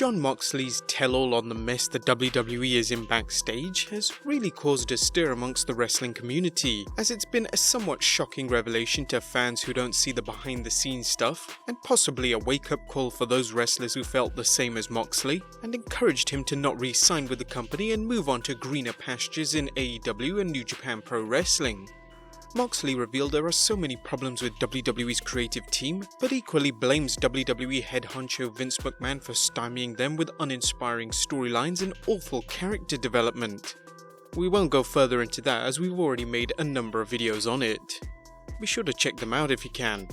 Jon Moxley's tell-all on the mess the WWE is in backstage has really caused a stir amongst the wrestling community, as it's been a somewhat shocking revelation to fans who don't see the behind-the-scenes stuff, and possibly a wake-up call for those wrestlers who felt the same as Moxley, and encouraged him to not re-sign with the company and move on to greener pastures in AEW and New Japan Pro Wrestling. Moxley revealed there are so many problems with WWE's creative team, but equally blames WWE head honcho Vince McMahon for stymieing them with uninspiring storylines and awful character development. We won't go further into that as we've already made a number of videos on it. Be sure to check them out if you can.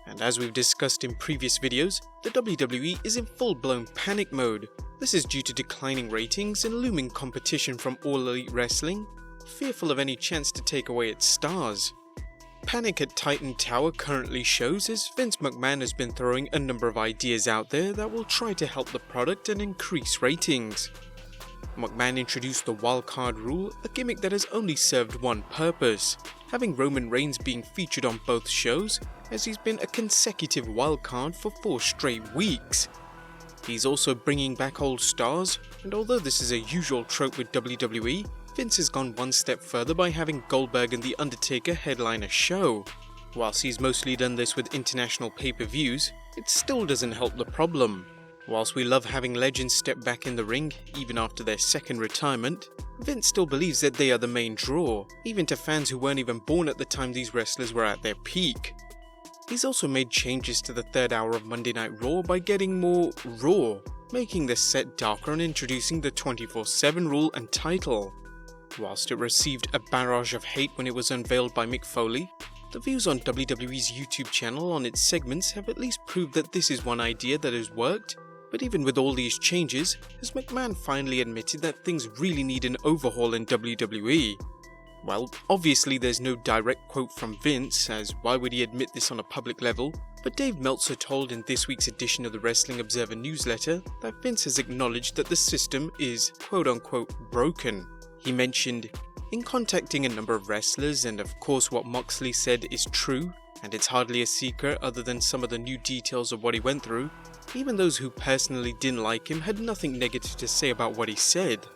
And as we've discussed in previous videos, the WWE is in full-blown panic mode. This is due to declining ratings and looming competition from All Elite Wrestling, fearful of any chance to take away its stars. Panic at Titan Tower currently shows as Vince McMahon has been throwing a number of ideas out there that will try to help the product and increase ratings. McMahon introduced the wildcard rule, a gimmick that has only served one purpose, having Roman Reigns being featured on both shows, as he's been a consecutive wildcard for 4 straight weeks. He's also bringing back old stars, and although this is a usual trope with WWE, Vince has gone one step further by having Goldberg and The Undertaker headline a show. Whilst he's mostly done this with international pay-per-views, it still doesn't help the problem. Whilst we love having legends step back in the ring, even after their second retirement, Vince still believes that they are the main draw, even to fans who weren't even born at the time these wrestlers were at their peak. He's also made changes to the third hour of Monday Night Raw by getting more raw, making the set darker and introducing the 24/7 rule and title. Whilst it received a barrage of hate when it was unveiled by Mick Foley, the views on WWE's YouTube channel on its segments have at least proved that this is one idea that has worked. But even with all these changes, has McMahon finally admitted that things really need an overhaul in WWE? Well, obviously there's no direct quote from Vince, as why would he admit this on a public level, but Dave Meltzer told in this week's edition of the Wrestling Observer newsletter that Vince has acknowledged that the system is quote-unquote broken. He mentioned, in contacting a number of wrestlers, and of course what Moxley said is true, and it's hardly a secret other than some of the new details of what he went through, even those who personally didn't like him had nothing negative to say about what he said.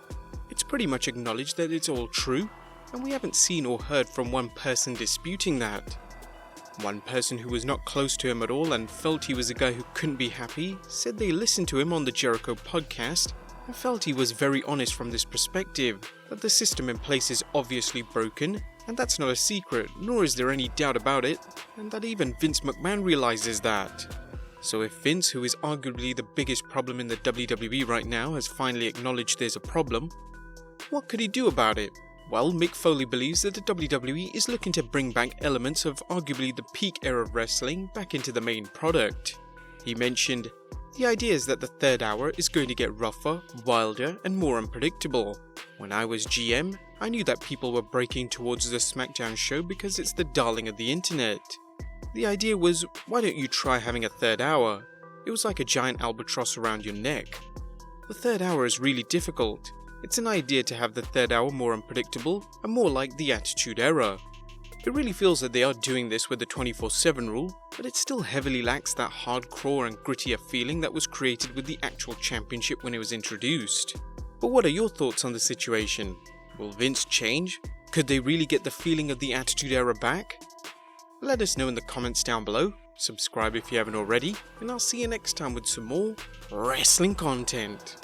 It's pretty much acknowledged that it's all true, and we haven't seen or heard from one person disputing that. One person who was not close to him at all and felt he was a guy who couldn't be happy said they listened to him on the Jericho podcast and felt he was very honest from this perspective, that the system in place is obviously broken, and that's not a secret, nor is there any doubt about it, and that even Vince McMahon realizes that. So if Vince, who is arguably the biggest problem in the WWE right now, has finally acknowledged there's a problem, what could he do about it? Well, Mick Foley believes that the WWE is looking to bring back elements of arguably the peak era of wrestling back into the main product. He mentioned, the idea is that the third hour is going to get rougher, wilder, and more unpredictable. When I was GM, I knew that people were breaking towards the SmackDown show because it's the darling of the internet. The idea was, why don't you try having a third hour? It was like a giant albatross around your neck. The third hour is really difficult. It's an idea to have the third hour more unpredictable and more like the Attitude Era. It really feels that they are doing this with the 24/7 rule, but it still heavily lacks that hardcore and grittier feeling that was created with the actual championship when it was introduced. But what are your thoughts on the situation? Will Vince change? Could they really get the feeling of the Attitude Era back? Let us know in the comments down below, subscribe if you haven't already, and I'll see you next time with some more wrestling content.